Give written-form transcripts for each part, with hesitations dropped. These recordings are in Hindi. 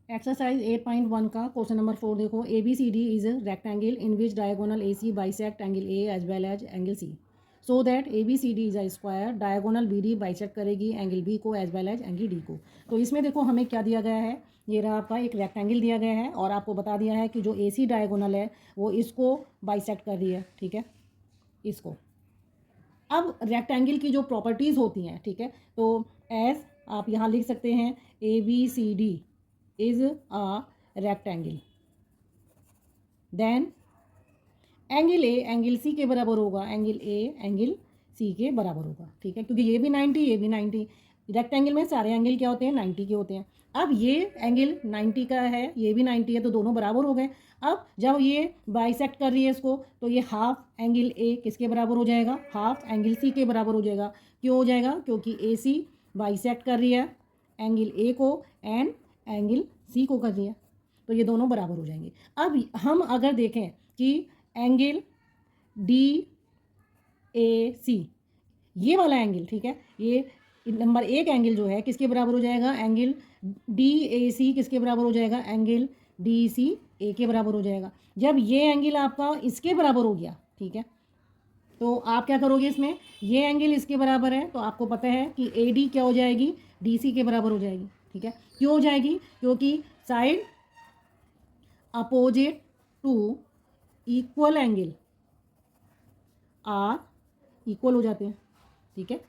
एक्सरसाइज 8.1 का क्वेश्चन नंबर 4 देखो। A B C D is rectangle in which diagonal A C bisect angle A as well as angle C, so that A B C D is a square. Diagonal B D bisect करेगी एंगल बी को as well as angle D को। तो इसमें देखो हमें क्या दिया गया है, ये रहा आपका एक रेक्टेंगल दिया गया है और आपको बता दिया है कि जो ए सी डायगोनल है वो इसको बाइसेक्ट कर रही है, ठीक है, इसको। अब रेक्टेंगल की जो प्रॉपर्टीज़ होती हैं, ठीक है, तो एज आप यहाँ लिख सकते हैं A B C D is a rectangle, then angle A angle C के बराबर होगा, एंगल ए एंगल सी के बराबर होगा, ठीक है, क्योंकि ये भी 90 ये भी 90। रेक्टेंगल में सारे एंगल क्या होते हैं, 90 के होते हैं। अब ये एंगल 90 का है, ये भी 90 है, तो दोनों बराबर हो गए। अब जब ये बाइसेक्ट कर रही है इसको, तो ये हाफ एंगल ए किसके बराबर हो जाएगा, हाफ एंगल सी के बराबर हो जाएगा। क्यों हो जाएगा, क्योंकि ए सी बाइसेक्ट कर रही है एंगल ए को एंड एंगल सी को कर रही है, तो ये दोनों बराबर हो जाएंगे। अब हम अगर देखें कि एंगल डी ए सी, ये वाला एंगल, ठीक है, ये नंबर एक एंगल जो है किसके बराबर हो जाएगा, एंगल डी ए सी किसके बराबर हो जाएगा, एंगल डी सी ए के बराबर हो जाएगा। जब ये एंगल आपका इसके बराबर हो गया, ठीक है, तो आप क्या करोगे, इसमें ये एंगल इसके बराबर है, तो आपको पता है कि ए डी क्या हो जाएगी, डी सी के बराबर हो जाएगी, ठीक है। क्यों हो जाएगी, क्योंकि side opposite to equal angle are equal हो जाते हैं, ठीक है,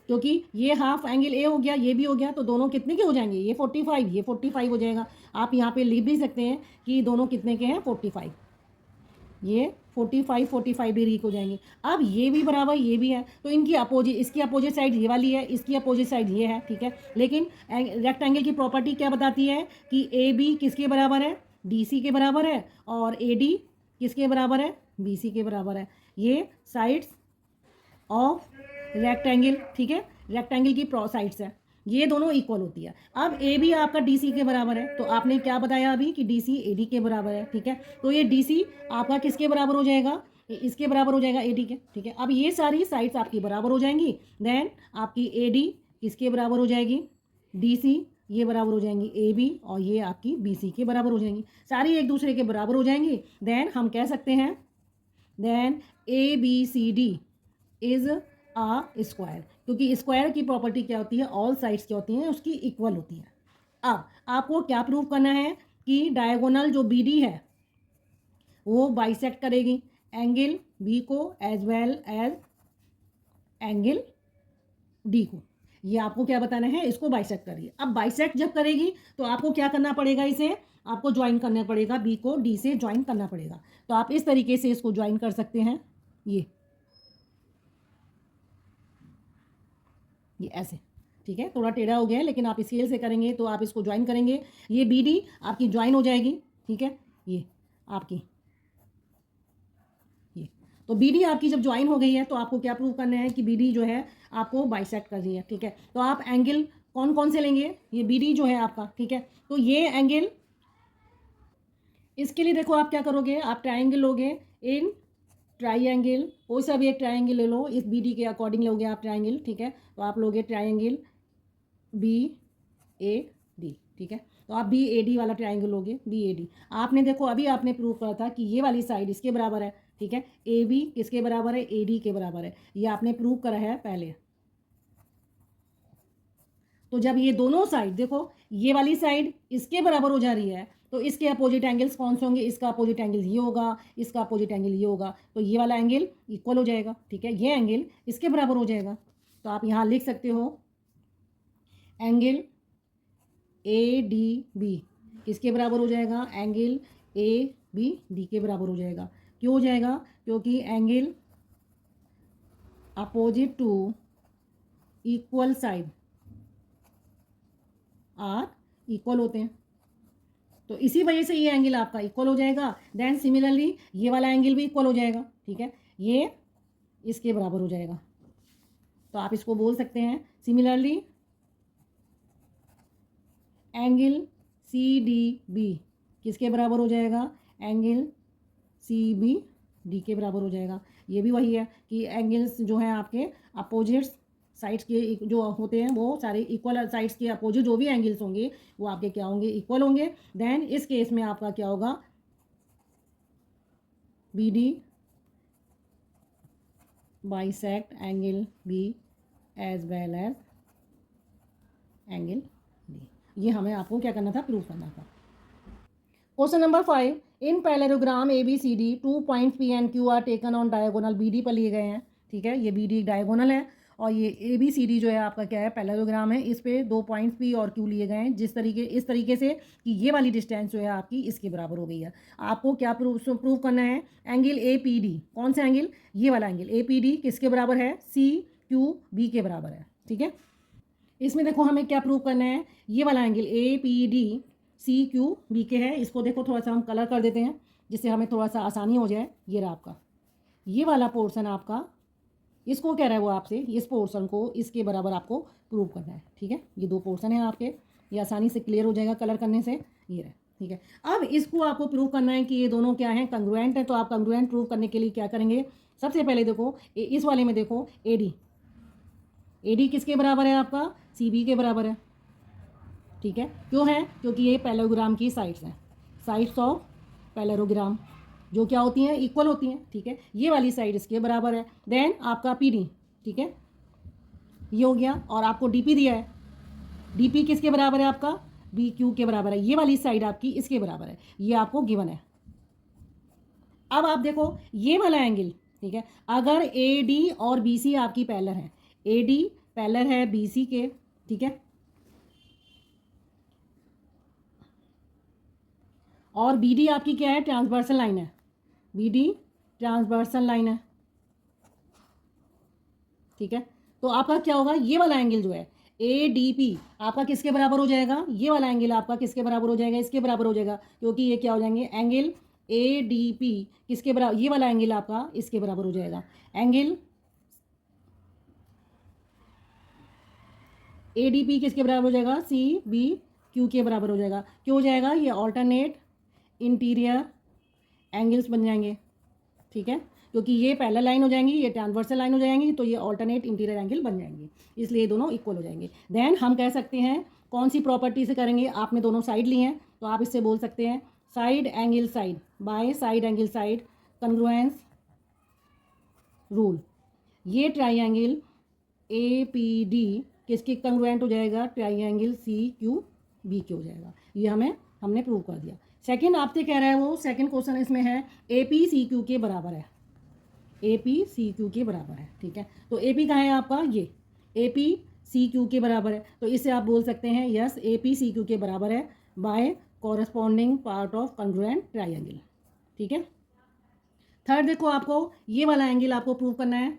क्योंकि ये हाफ एंगल ए हो गया, ये भी हो गया, तो दोनों कितने के हो जाएंगे, ये 45 ये 45 हो जाएगा। आप यहाँ पे लिख भी सकते हैं कि दोनों कितने के हैं, 45, ये 45 भी रीक हो जाएंगे। अब ये भी बराबर ये भी है, तो इनकी अपोजिट, इसकी अपोजिट साइड ये वाली है, इसकी अपोजिट साइड ये है, ठीक है। लेकिन रेक्टेंगल की प्रॉपर्टी क्या बताती है कि ए बी किसके बराबर है, डी सी के बराबर है, और ए डी किसके बराबर है, बी सी के बराबर है। ये साइड्स ऑफ रेक्टेंगल, ठीक है, रेक्टेंगल की साइड्स है, ये दोनों इक्वल होती है। अब ए भी आपका डी सी के बराबर है, तो आपने क्या बताया अभी कि डी सी ए डी के बराबर है, ठीक है, तो ये डी सी आपका किसके बराबर हो जाएगा, इसके बराबर हो जाएगा, ए डी के, ठीक है। अब ये सारी साइड्स आपकी बराबर हो जाएंगी, देन आपकी ए डी किसके बराबर हो जाएगी, डी सी, ये बराबर हो जाएंगी ए बी, और ये आपकी बी सी के बराबर हो जाएंगी, सारी एक दूसरे के बराबर हो जाएंगी। देन हम कह सकते हैं, then A B C D is a square, क्योंकि स्क्वायर की प्रॉपर्टी क्या होती है, ऑल साइड्स क्या होती हैं, उसकी इक्वल होती है। अब आपको क्या प्रूव करना है कि डायगोनल जो बी डी है वो बाइसेक्ट करेगी एंगल बी को as well as angle D को। ये आपको क्या बताना है, इसको बाइसेक्ट करिए। अब बाइसेक्ट जब करेगी तो आपको क्या करना पड़ेगा, इसे आपको ज्वाइन करना पड़ेगा, बी को डी से ज्वाइन करना पड़ेगा। तो आप इस तरीके से इसको ज्वाइन कर सकते हैं, ये ऐसे, ठीक है, थोड़ा टेढ़ा हो गया है, लेकिन आप स्केल से करेंगे तो आप इसको ज्वाइन करेंगे, ये बी डी आपकी ज्वाइन हो जाएगी, ठीक है, ये आपकी, ये तो बी डी आपकी जब ज्वाइन हो गई है तो आपको क्या प्रूव करना है कि बी डी जो है आपको बाइसेक्ट कर रही है, ठीक है। तो आप एंगल कौन कौन से लेंगे, ये बी डी जो है आपका, ठीक है, तो ये एंगल, इसके लिए देखो आप क्या करोगे, आप ट्राइंगल लोगे, इन ट्राइंगल, कोई सा भी एक ट्राइंगल ले लो, इस बी डी के अकॉर्डिंग लोगे आप ट्राइंगल, ठीक है, तो आप लोगे ट्राइंगल बी ए डी, ठीक है, तो आप बी ए डी वाला ट्राइंगल लोगे, बी ए डी। आपने देखो अभी आपने प्रूव करा था कि ये वाली साइड इसके बराबर है, ठीक है, ए बी किसके बराबर है, ए डी के बराबर है, ये आपने प्रूव करा है पहले। तो जब ये दोनों साइड देखो, ये वाली साइड इसके बराबर हो जा रही है, तो इसके अपोजिट एंगल्स कौन से होंगे, इसका अपोजिट एंगल ये होगा, इसका अपोजिट एंगल ये होगा, तो ये वाला एंगल इक्वल हो जाएगा, ठीक है, ये एंगल इसके बराबर हो जाएगा। तो आप यहाँ लिख सकते हो एंगल ए डी बी किसके बराबर हो जाएगा, एंगल ए बी डी के बराबर हो जाएगा। क्यों हो जाएगा, क्योंकि angle opposite to equal side are equal होते हैं, तो इसी वजह से ये एंगल आपका इक्वल हो जाएगा। देन सिमिलरली ये वाला एंगल भी इक्वल हो जाएगा, ठीक है, ये इसके बराबर हो जाएगा। तो आप इसको बोल सकते हैं similarly angle C D B किसके बराबर हो जाएगा, एंगल सी बी डी के बराबर हो जाएगा। ये भी वही है कि एंगल्स जो हैं आपके अपोजिट्स साइड्स के जो होते हैं वो सारे इक्वल, साइड्स के अपोजिट जो भी एंगल्स होंगे वो आपके क्या होंगे, इक्वल होंगे। देन इस केस में आपका क्या होगा, B D bisect angle B as well as angle D. ये हमें आपको क्या करना था, प्रूव करना था। Question number 5, in parallelogram A B C D 2 points P and Q are taken on diagonal B D पर लिए गए हैं। ठीक है, ये बी डी डायगोनल है और ये ए बी सी डी जो है आपका क्या है, पैरेललोग्राम है। इस पे 2 पॉइंट्स पी और क्यू लिए गए हैं इस तरीके से कि ये वाली डिस्टेंस जो है आपकी इसके बराबर हो गई है। आपको क्या प्रूव करना है, एंगल ए पी डी, कौन सा एंगल, ये वाला एंगल ए पी डी किसके बराबर है, सी क्यू बी के बराबर है। ठीक है, इसमें देखो हमें क्या प्रूव करना है, ये वाला angle A P D C Q B के है। इसको देखो थोड़ा सा हम कलर कर देते हैं जिससे हमें थोड़ा सा आसानी हो जाए। ये रहा आपका ये वाला पोर्शन आपका, इसको कह रहा है वो आपसे, इस पोर्शन को इसके बराबर आपको प्रूव करना है। ठीक है, ये 2 पोर्शन है आपके, ये आसानी से क्लियर हो जाएगा कलर करने से। ये रहे, ठीक है। अब इसको आपको प्रूव करना है कि ये दोनों क्या हैं, कंग्रुएंट है। तो आप कंग्रुएंट प्रूव करने के लिए क्या करेंगे, सबसे पहले देखो इस वाले में देखो ए डी किसके बराबर है आपका, सी बी के बराबर है। ठीक है, क्यों है, क्योंकि ये पैरेललोग्राम की साइड्स हैं, साइड्स ऑफ पैरेललोग्राम जो क्या होती हैं, इक्वल होती हैं। ठीक है, ये वाली साइड इसके बराबर है। देन आपका पी डी, ठीक है, ये हो गया। और आपको डी पी दिया है, डी पी किसके बराबर है आपका, बी क्यू के बराबर है। ये वाली साइड आपकी इसके बराबर है, ये आपको गिवन है। अब आप देखो ये वाला एंगल, ठीक है, अगर ए डी और बी सी आपकी पैरेलल है, ए डी पैरेलल है बी सी के, ठीक है, और बी डी आपकी क्या है, ट्रांसवर्सल लाइन है, बी डी ट्रांसवर्सल लाइन है। ठीक है, तो आपका क्या होगा, ये वाला एंगल जो है ए डी पी आपका किसके बराबर हो जाएगा, ये वाला एंगल आपका किसके बराबर हो जाएगा, इसके बराबर हो जाएगा, क्योंकि ये क्या हो जाएंगे, एंगल ए डी पी किसके बराबर, ये वाला एंगल आपका इसके बराबर हो जाएगा। एंगल ए डी पी किसके बराबर हो जाएगा, सी बी क्यू के बराबर हो जाएगा। क्यों हो जाएगा, ये ऑल्टरनेट इंटीरियर एंगल्स बन जाएंगे। ठीक है, क्योंकि ये पैरेलल लाइन हो जाएंगी, ये ट्रांसवर्सल लाइन हो जाएंगी, तो ये ऑल्टरनेट इंटीरियर एंगल बन जाएंगे, इसलिए दोनों इक्वल हो जाएंगे। देन हम कह सकते हैं कौन सी प्रॉपर्टी से करेंगे, आपने दोनों साइड ली हैं तो आप इससे बोल सकते हैं side angle side by side angle side congruence rule. ये ट्राइंगल ए पी डी किसके कंग्रुएंट हो जाएगा, ट्राइंगल सी क्यू बी के हो जाएगा। ये हमने प्रूव कर दिया। सेकंड आपसे कह रहा है वो, सेकंड क्वेश्चन इसमें है ए पी सी क्यू के बराबर है, ए पी सी क्यू के बराबर है। ठीक है, तो ए पी कहाँ है आपका, ये ए पी सी क्यू के बराबर है, तो इससे आप बोल सकते हैं yes A P C Q के बराबर है by corresponding part of congruent triangle. ठीक है, थर्ड देखो आपको ये वाला एंगल आपको प्रूव करना है,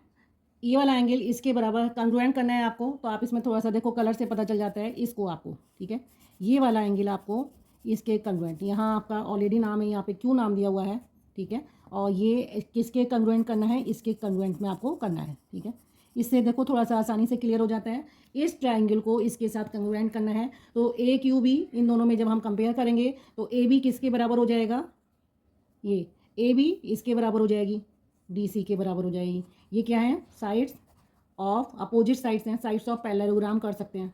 ये वाला एंगल इसके बराबर कंग्रुएंट करना है आपको। तो आप इसमें थोड़ा सा देखो कलर से पता चल जाता है इसको आपको। ठीक है, ये वाला एंगल आपको इसके कंग्रुएंट, यहाँ आपका ऑलरेडी नाम है, यहाँ पे क्यों नाम दिया हुआ है। ठीक है, और ये किसके कंग्रुएंट करना है, इसके कंग्रुएंट में आपको करना है। ठीक है, इससे देखो थोड़ा सा आसानी से क्लियर हो जाता है। इस ट्राइंगल को इसके साथ कंग्रुएंट करना है, तो ए क्यू बी इन दोनों में जब हम कंपेयर करेंगे तो ए बी किसके बराबर हो जाएगा, ये ए बी इसके बराबर हो जाएगी, डी सी के बराबर हो जाएगी। ये क्या है, साइड्स ऑफ अपोजिट साइड्स हैं, साइड्स ऑफ पैरेललोग्राम कर सकते हैं।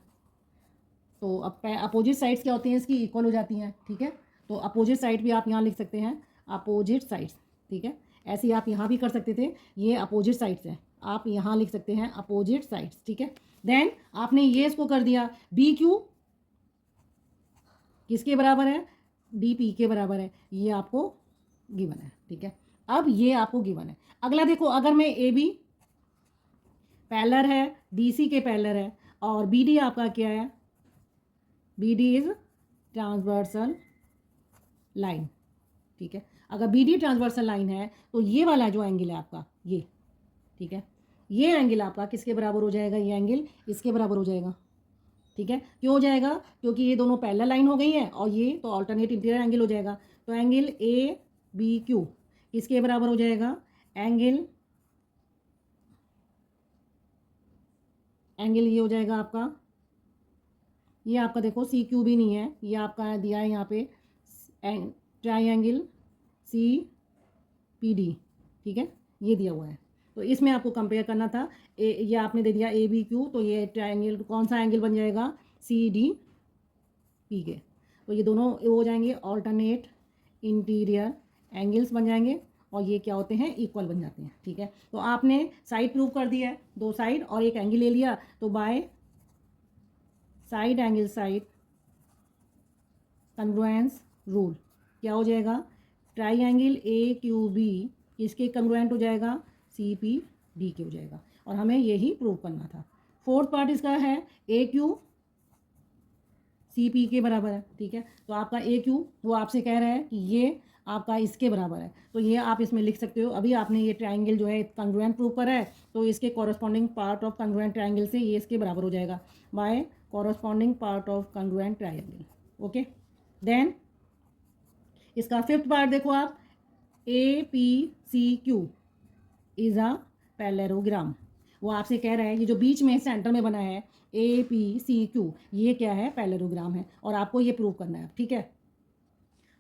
तो अब अपोजिट साइड्स क्या होती हैं, इसकी इक्वल हो जाती हैं। ठीक है, तो अपोजिट साइड भी आप यहाँ लिख सकते हैं, अपोजिट साइड्स। ठीक है, ऐसे ही आप यहाँ भी कर सकते थे, ये अपोजिट साइड्स हैं, आप यहाँ लिख सकते हैं अपोजिट साइड्स। ठीक है, देन आपने ये इसको कर दिया, बी क्यू किसके बराबर है, डी पी के बराबर है, ये आपको गिवन है। ठीक है, अब ये आपको गिवन है। अगला देखो, अगर मैं ए बी पैरेलल है डी सी के पैरेलल है और बी डी आपका क्या है, B D is transversal line. ठीक है, अगर बी डी ट्रांसवर्सल लाइन है तो ये वाला जो एंगल है आपका ये, ठीक है, ये एंगल आपका किसके बराबर हो जाएगा, ये एंगल इसके बराबर हो जाएगा। ठीक है, क्यों हो जाएगा, क्योंकि ये दोनों पैरेलल लाइन हो गई है और ये तो ऑल्टरनेट इंटीरियर एंगल हो जाएगा। तो एंगल ए बी क्यू किसके बराबर हो जाएगा, एंगल ये हो जाएगा आपका, ये आपका देखो सी क्यू भी नहीं है, ये आपका दिया है यहाँ पे ट्राइंगल सी पी डी। ठीक है, ये दिया हुआ है, तो इसमें आपको कंपेयर करना था। ये आपने दे दिया ए बी क्यू, तो ये ट्रायंगल कौन सा एंगल बन जाएगा, सी डी पी के। तो ये दोनों हो जाएंगे ऑल्टरनेट इंटीरियर एंगल्स बन जाएंगे, और ये क्या होते हैं, इक्वल बन जाते हैं। ठीक है, तो आपने साइड प्रूव कर दिया है, दो साइड और एक एंगल ले लिया, तो by side angle side congruence rule क्या हो जाएगा, ट्राइंगल ए क्यू बी किसके कंग्रुएंट हो जाएगा, सी पी डी के हो जाएगा, और हमें यही प्रूव करना था। फोर्थ पार्ट इसका है ए क्यू सी पी के बराबर है। ठीक है, तो आपका ए क्यू वो आपसे कह रहा है कि ये आपका इसके बराबर है, तो ये आप इसमें लिख सकते हो। अभी आपने ये ट्रायंगल जो है कंग्रुएंट प्रूव करा है, तो इसके corresponding part of congruent triangle से ये इसके बराबर हो जाएगा by corresponding part of congruent triangle. Okay, then इसका फिफ्थ पार्ट देखो आप, A P C Q is a parallelogram. वो आपसे कह रहा है ये जो बीच में सेंटर में बना है ए पी सी क्यू, ये क्या है, पैरेललोग्राम है, और आपको ये प्रूव करना है। ठीक है,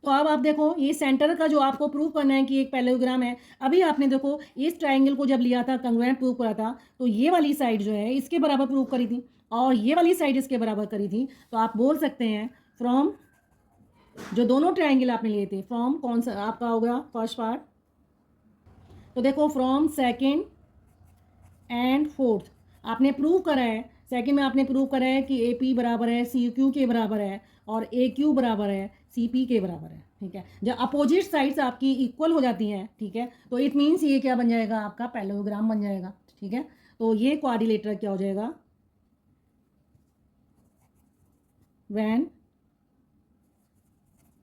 तो अब आप देखो ये सेंटर का जो आपको प्रूव करना है कि एक पैरेललोग्राम है। अभी आपने देखो इस ट्रायंगल को जब लिया था, कंग्रुएंट प्रूव करा था, तो ये वाली साइड जो है इसके बराबर प्रूव करी थी, और ये वाली साइड इसके बराबर करी थी। तो आप बोल सकते हैं फ्रॉम जो दोनों ट्रायंगल आपने लिए थे, फ्रॉम कौन सा आपका होगा फर्स्ट पार्ट, तो देखो फ्रॉम सेकेंड एंड फोर्थ आपने प्रूव करा है। सेकंड में आपने प्रूव करा है कि ए पी बराबर है सी क्यू के बराबर है, और ए क्यू बराबर है सी पी के बराबर है। ठीक है, जब अपोजिट साइड्स आपकी इक्वल हो जाती हैं, ठीक है, तो इट मीन्स ये क्या बन जाएगा, आपका पैरेललोग्राम बन जाएगा। ठीक है, तो ये क्वाड्रिलेटरल क्या हो जाएगा, when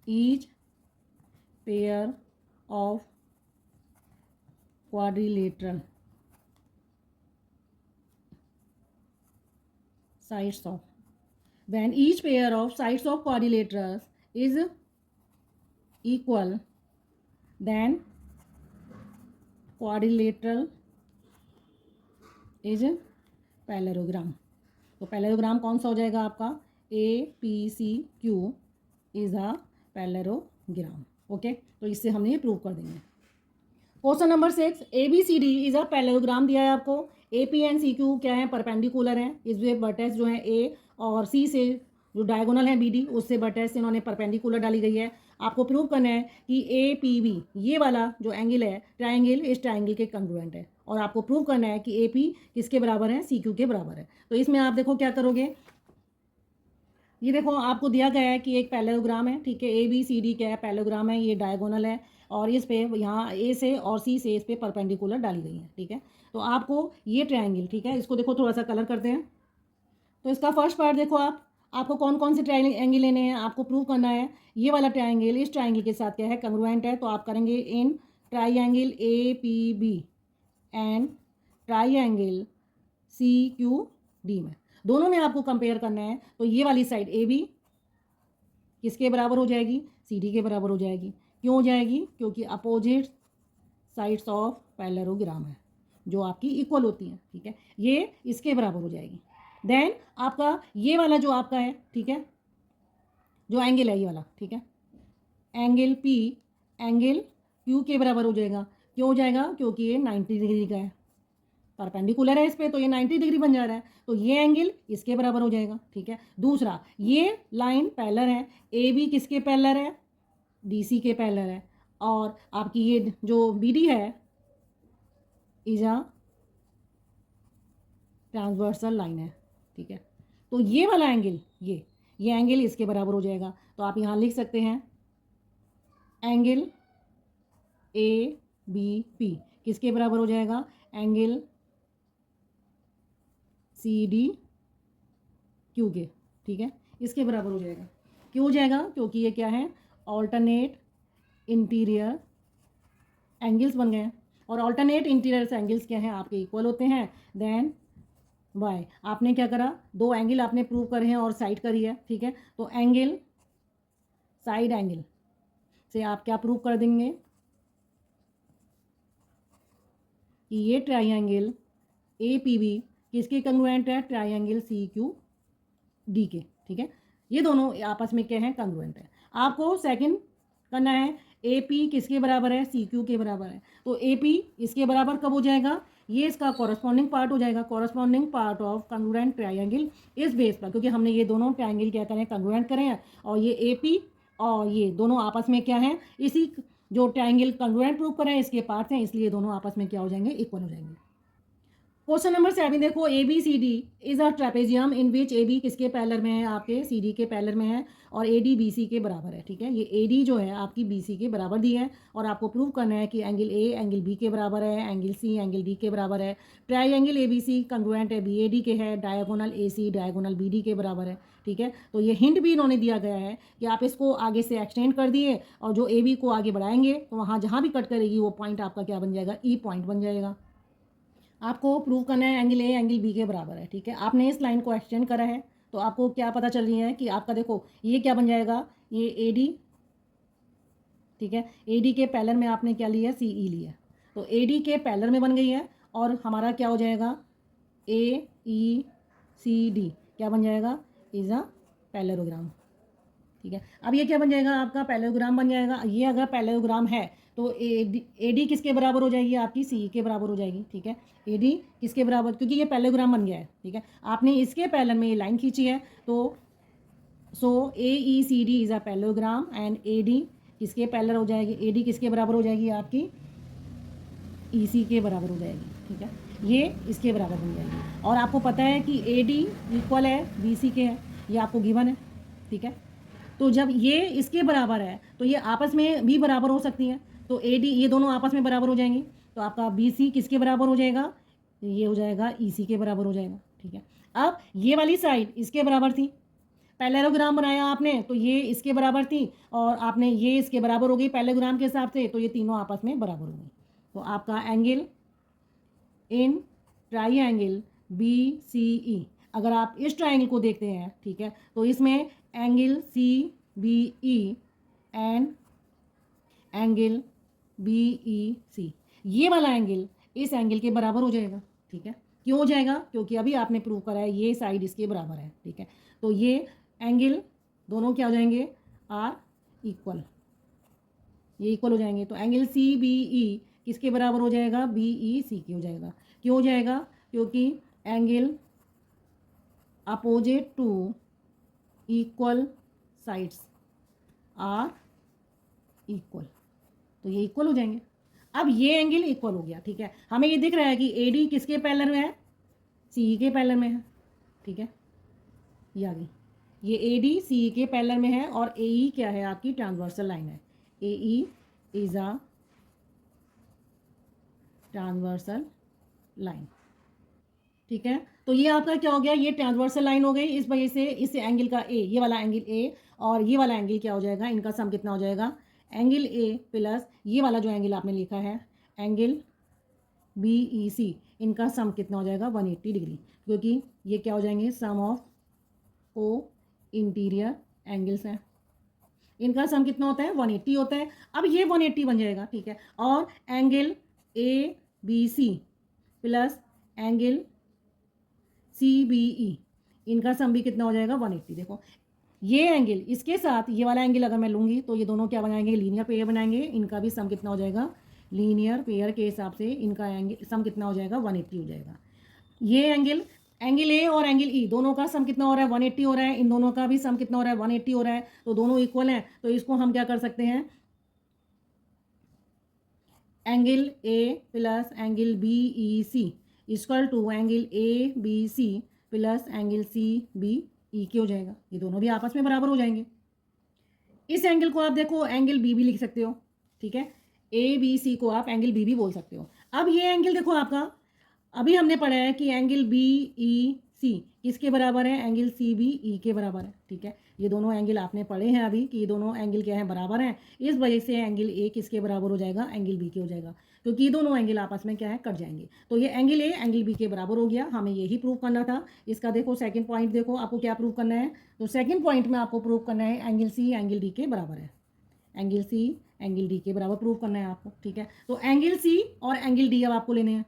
each pair of quadrilateral sides of, when each pair of sides of quadrilaterals is equal, then quadrilateral is parallelogram. तो पैरेललोग्राम कौन सा हो जाएगा आपका, A P C Q is a parallelogram. Okay, तो इससे हमने ये प्रूव कर देंगे। Question number 6, A B C D is a parallelogram दिया है आपको। A P and C Q क्या है, परपेंडिकुलर हैं। इसमें वर्टेक्स जो है ए और सी से जो डायगोनल है बी डी, उससे वर्टेक्स इन्होंने परपेंडिकुलर डाली गई है। आपको प्रूव करना है कि ए पी बी ये वाला जो एंगल है ट्रायंगल इस ट्रायंगल के कंग्रुएंट है, और आपको प्रूव करना है कि ए पी किसके बराबर है, सी क्यू के बराबर है। तो इसमें आप देखो क्या करोगे, ये देखो आपको दिया गया है कि एक पैरेललोग्राम है। ठीक है, ए बी सी डी क्या है, पैरेललोग्राम है, ये डायगोनल है, और इस पे यहाँ ए से और सी से इस पे परपेंडिकुलर डाली गई है। ठीक है, तो आपको ये ट्रायंगल, ठीक है, इसको देखो थोड़ा सा कलर करते हैं। तो इसका फर्स्ट पार्ट देखो आपको कौन कौन से ट्रायंगल लेने हैं, आपको प्रूव करना है ये वाला ट्रायंगल इस ट्रायंगल के साथ क्या है, कंग्रुएंट है। तो आप करेंगे in triangle A P B and triangle C Q D में, दोनों में आपको कंपेयर करना है। तो ये वाली साइड ए बी किसके बराबर हो जाएगी, सी डी के बराबर हो जाएगी। क्यों हो जाएगी, क्योंकि अपोजिट साइड्स ऑफ पैरेललोग्राम है जो आपकी इक्वल होती हैं। ठीक है, ये इसके बराबर हो जाएगी। देन आपका ये वाला जो आपका है, ठीक है, जो एंगल है ये वाला, ठीक है, एंगल पी एंगल क्यू के बराबर हो जाएगा। क्यों हो जाएगा, क्योंकि ये 90 डिग्री का है, परपेंडिकुलर है इस पर, तो ये 90 डिग्री बन जा रहा है, तो ये एंगल इसके बराबर हो जाएगा। ठीक है, दूसरा ये लाइन पैरेलल है, ए बी किसके पैरेलल है, डी सी के पैरेलल है, और आपकी ये जो बी डी है इज अ ट्रांसवर्सल लाइन है। ठीक है, तो ये वाला एंगल ये एंगल इसके बराबर हो जाएगा। तो आप यहाँ लिख सकते हैं एंगल ए बी पी किसके बराबर हो जाएगा, एंगल सी डी क्यू के। ठीक है, इसके बराबर हो जाएगा। क्यों हो जाएगा, क्योंकि ये क्या है, ऑल्टरनेट इंटीरियर एंगल्स बन गए हैं, और ऑल्टरनेट इंटीरियर एंगल्स क्या हैं, आपके इक्वल होते हैं। देन वाई आपने क्या करा, दो एंगल आपने प्रूव करे हैं और साइड करी है। ठीक है, तो एंगल साइड एंगल से आप क्या प्रूव कर देंगे कि ये ट्रायंगल ए पी बी किसके कंग्रुएंट है, ट्रायंगल सी क्यू डी के। ठीक है, ये दोनों आपस में क्या है, कंग्रुएंट है। आपको सेकंड करना है ए पी किसके बराबर है, सी क्यू के बराबर है। तो ए पी इसके बराबर कब हो जाएगा, ये इसका कॉरस्पॉन्डिंग पार्ट हो जाएगा, corresponding part of congruent triangle इस बेस पर, क्योंकि हमने ये दोनों ट्रायंगल क्या करें, कंग्रुएंट करें हैं, और ये AP और ये दोनों आपस में क्या है, इसी जो ट्रायंगल कंग्रुएंट प्रूव करें इसके पार्ट्स हैं, इसलिए दोनों आपस में क्या हो जाएंगे, इक्वल हो जाएंगे। क्वेश्चन नंबर 7 देखो, ABCD is a trapezium in which AB किसके पैरेलल में है, आपके CD के पैरेलल में है, और AD BC के बराबर है। ठीक है, ये AD जो है आपकी BC के बराबर दी है, और आपको प्रूव करना है कि एंगल A एंगल B के बराबर है, एंगल C एंगल D के बराबर है, ट्रायंगल ABC कंग्रुएंट है BAD के है, डायगोनल AC डायगोनल BD के बराबर है। ठीक है, तो ये हिंट भी इन्होंने दिया गया है कि आप इसको आगे से एक्सटेंड कर दिए, और जो AB को आगे बढ़ाएंगे तो वहाँ जहाँ भी कट करेगी वो पॉइंट आपका क्या बन जाएगा, E पॉइंट बन जाएगा। आपको प्रूव करना है एंगल A एंगल B के बराबर है। ठीक है, आपने इस लाइन को एक्सटेंड करा है, तो आपको क्या पता चल रही है कि आपका देखो ये क्या बन जाएगा, ये AD, ठीक है, AD के पैरेलल में आपने क्या लिया, CE लिया, तो AD के पैरेलल में बन गई है, और हमारा क्या हो जाएगा, AECD क्या बन जाएगा, इज अ पैरेललोग्राम। ठीक है, अब ये क्या बन जाएगा, आपका पैरेललोग्राम बन जाएगा। ये अगर पैरेललोग्राम है तो AD किसके बराबर हो जाएगी, आपकी CE के बराबर हो जाएगी। ठीक है, AD किसके बराबर, क्योंकि ये पैरेललोग्राम बन गया है। ठीक है, आपने इसके पैरेलल में ये लाइन खींची है, तो सो AECD is a parallelogram and AD किसके पैरेलल हो जाएगी, AD किसके बराबर हो जाएगी, आपकी EC के बराबर हो जाएगी। ठीक है, ये इसके बराबर बन जाएगी, और आपको पता है कि AD इक्वल है BC के है, ये आपको गिवन है। ठीक है, तो जब ये इसके बराबर है तो ये आपस में भी बराबर हो सकती हैं, तो AD ये दोनों आपस में बराबर हो जाएंगी, तो आपका BC किसके बराबर हो जाएगा, ये हो जाएगा EC के बराबर हो जाएगा। ठीक है, अब ये वाली साइड इसके बराबर थी, पैरेललोग्राम बनाया आपने तो ये इसके बराबर थी, और आपने ये इसके बराबर हो गई पैरेललोग्राम के हिसाब से, तो ये तीनों आपस में बराबर हो गई। तो आपका एंगल इन ट्रायंगल BCE, अगर आप इस ट्रायंगल को देखते हैं, ठीक है, तो इसमें angle CBE and angle BEC, ये वाला एंगल इस एंगल के बराबर हो जाएगा। ठीक है, क्यों हो जाएगा, क्योंकि अभी आपने प्रूव करा है ये साइड इसके बराबर है। ठीक है, तो ये एंगल दोनों क्या हो जाएंगे, आर इक्वल, ये इक्वल हो जाएंगे, तो एंगल CBE किसके बराबर हो जाएगा, BEC के हो जाएगा। क्यों हो जाएगा, क्योंकि angle opposite to equal sides are equal, तो ये इक्वल हो जाएंगे। अब ये एंगल इक्वल हो गया। ठीक है, हमें ये दिख रहा है कि AD किसके पैरेलल में है, CE के पैरेलल में है। ठीक है, ये आ गई, ये AD CE के पैरेलल में है, और AE क्या है, आपकी ट्रांसवर्सल लाइन है, AE is a transversal line. ठीक है, तो ये आपका क्या हो गया, ये ट्रांसवर्सल लाइन हो गई, इस वजह से इस एंगल का A, ये वाला एंगल A और ये वाला एंगल क्या हो जाएगा, इनका सम कितना हो जाएगा, एंगल A प्लस ये वाला जो एंगल आपने लिखा है एंगल BEC, इनका सम कितना हो जाएगा, 180 डिग्री, क्योंकि ये क्या हो जाएंगे, सम ऑफ को इंटीरियर एंगल्स हैं, इनका सम कितना होता है, 180 होता है। अब ये 180 बन जाएगा। ठीक है, और angle ABC plus angle CBE, इनका सम भी कितना हो जाएगा, 180। देखो ये एंगल इसके साथ ये वाला एंगल अगर मैं लूँगी तो ये दोनों क्या बनाएंगे, लीनियर पेयर बनाएंगे, इनका भी सम कितना हो जाएगा, लीनियर पेयर के हिसाब से इनका एंगल सम कितना हो जाएगा, 180 हो जाएगा। ये एंगल A और एंगल E दोनों का सम कितना हो रहा है, 180 हो रहा है, इन दोनों का भी सम कितना हो रहा है, 180 हो रहा है, तो दोनों इक्वल हैं, तो इसको हम क्या कर सकते हैं, angle A plus angle BEC equal to angle ABC plus angle CBE के हो जाएगा, ये दोनों भी आपस में बराबर हो जाएंगे। इस एंगल को आप देखो एंगल B भी लिख सकते हो। ठीक है, ABC को आप एंगल B भी बोल सकते हो। अब ये एंगल देखो आपका, अभी हमने पढ़ा है कि एंगल BEC किसके बराबर है, एंगल CBE के बराबर है। ठीक है, ये दोनों एंगल आपने पढ़े हैं अभी कि ये दोनों एंगल क्या है, बराबर हैं, इस वजह से एंगल A किसके बराबर हो जाएगा, एंगल B के हो जाएगा, क्योंकि ये दोनों एंगल आपस में क्या है, कट जाएंगे, तो ये एंगल A एंगल B के बराबर हो गया। हमें यही प्रूव करना था। इसका देखो सेकंड पॉइंट देखो, आपको क्या प्रूव करना है, तो सेकंड पॉइंट में आपको प्रूव करना है एंगल C एंगल D के बराबर है, एंगल C एंगल D के बराबर प्रूव करना है आपको। ठीक है, तो एंगल C और एंगल D अब आपको लेने हैं।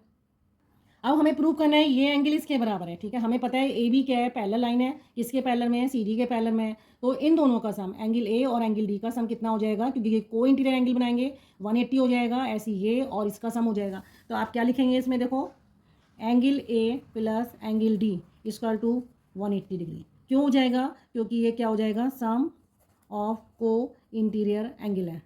अब हमें प्रूव करना है ये एंगल इसके बराबर है। ठीक है, हमें पता है AB क्या है, पैरेलल लाइन है, किसके पैरेलल में है, CD के पैरेलल में है, तो इन दोनों का सम एंगल A और एंगल D का सम कितना हो जाएगा, क्योंकि ये को इंटीरियर एंगल बनाएंगे, 180 हो जाएगा, ऐसे ये और इसका सम हो जाएगा। तो आप क्या लिखेंगे इसमें, देखो angle A plus angle D equal to 180 degree. क्यों हो जाएगा? क्योंकि ये क्या हो जाएगा, सम ऑफ को इंटीरियर एंगल है,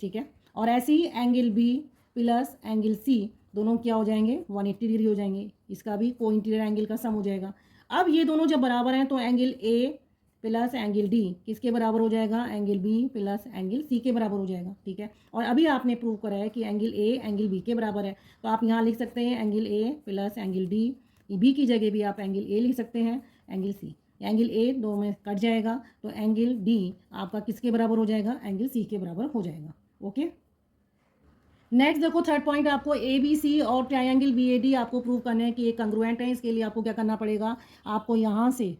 ठीक है। और ऐसे ही angle B plus angle C दोनों क्या हो जाएंगे, 180 डिग्री हो जाएंगे। इसका भी को इंटीरियर एंगल का सम हो जाएगा। अब ये दोनों जब बराबर हैं तो angle A plus angle D किसके बराबर हो जाएगा, angle B plus angle C के बराबर हो जाएगा, ठीक है। और अभी आपने प्रूव करा है कि एंगल ए एंगल बी के बराबर है, तो आप यहाँ लिख सकते हैं angle A plus angle D, B की जगह भी आप एंगल ए लिख सकते हैं, एंगल सी। एंगल ए दो में कट जाएगा तो एंगल डी आपका किसके बराबर हो जाएगा, एंगल सी के बराबर हो जाएगा। ओके, नेक्स्ट देखो थर्ड पॉइंट, आपको ए बी सी और ट्रायंगल बी ए डी आपको प्रूव करना है कि ये कंग्रुएंट है। इसके लिए आपको क्या करना पड़ेगा, आपको यहाँ से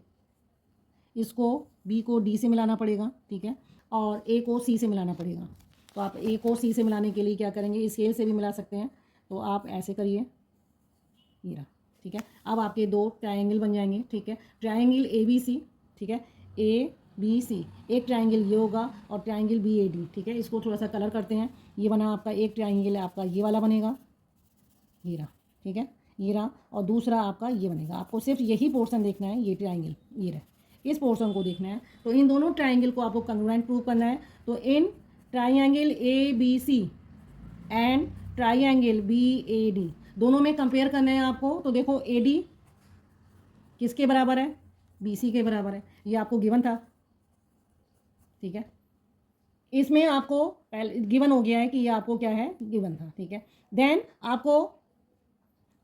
इसको बी को डी से मिलाना पड़ेगा, ठीक है, और ए को सी से मिलाना पड़ेगा। तो आप ए को सी से मिलाने के लिए क्या करेंगे, स्केल से भी मिला सकते हैं, तो आप ऐसे करिए, ये रहा, ठीक है। अब आपके दो ट्रायंगल बन जाएंगे, ठीक है, ट्रायंगल ए बी सी, ठीक है, ए बी सी, एक ट्रायंगल ये होगा और ट्रायंगल बी ए डी, ठीक है। इसको थोड़ा सा कलर करते हैं, ये बना आपका एक ट्रायंगल, आपका ये वाला बनेगा, ये रहा, ठीक है, ये रहा, और दूसरा आपका ये बनेगा। आपको सिर्फ यही पोर्शन देखना है, ये ट्रायंगल ये रहा, इस पोर्शन को देखना है। तो इन दोनों ट्रायंगल को आपको कंग्रुएंट प्रूव करना है। तो in triangle A B C and triangle B A D दोनों में कंपेयर करना है आपको। तो देखो ए डी किसके बराबर है, बी सी के बराबर है, ये आपको गिवन था, ठीक है। इसमें आपको पहले गिवन हो गया है कि ये आपको क्या है, गिवन था, ठीक है। देन आपको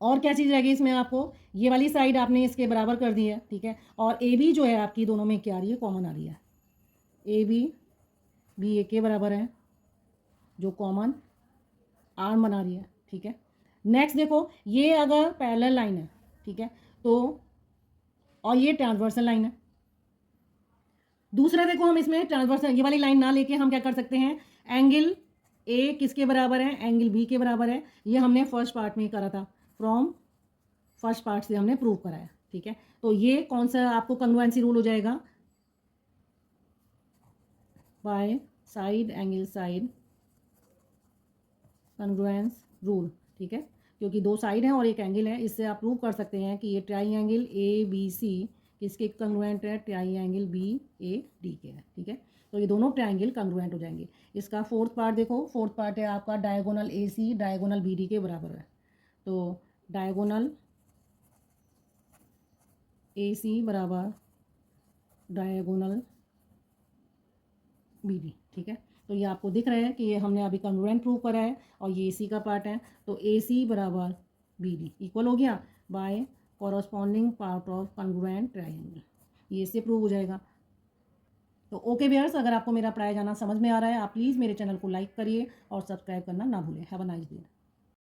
और क्या चीज़ रहेगी इसमें, आपको ये वाली साइड आपने इसके बराबर कर दी है, ठीक है। और ए बी जो है आपकी दोनों में क्या आ रही है, कॉमन आ रही है, ए बी ए के बराबर है, जो कॉमन आर्म बना रही है, ठीक है। नेक्स्ट देखो, ये अगर पैरेलल लाइन है, ठीक है, तो और ये ट्रांसवर्सल लाइन है। दूसरा देखो, हम इसमें ट्रांसवर्सल ये वाली लाइन ना लेके हम क्या कर सकते हैं, एंगल ए किसके बराबर है, एंगल बी के बराबर है। ये हमने फर्स्ट पार्ट में ही करा था, फ्रॉम फर्स्ट पार्ट से हमने प्रूव कराया, ठीक है। तो ये कौन सा आपको कंग्रुएंसी रूल हो जाएगा, by side angle side congruence rule, ठीक है। क्योंकि दो साइड हैं और एक एंगल है, इससे आप प्रूव कर सकते हैं कि ये ट्रायंगल ए बी सी किसके कंग्रुएंट है, ट्रायंगल बी ए डी के है, ठीक है। तो ये दोनों ट्रायंगल कंग्रुएंट हो जाएंगे। इसका फोर्थ पार्ट देखो, फोर्थ पार्ट है आपका diagonal A C diagonal B D के बराबर है। तो डायगोनल ए सी बराबर डायगोनल बी डी, ठीक है। तो ये आपको दिख रहा है कि ये हमने अभी कंग्रुएंट प्रूव करा है और ये ए सी का पार्ट है। तो ए सी बराबर बी डी इक्वल हो गया by corresponding part of congruent triangle, ये इससे प्रूव हो जाएगा। तो ओके व्यूअर्स, अगर आपको मेरा पढ़ाया जाना समझ में आ रहा है, आप प्लीज़ मेरे चैनल को लाइक करिए और सब्सक्राइब करना ना भूलें। Have a nice day.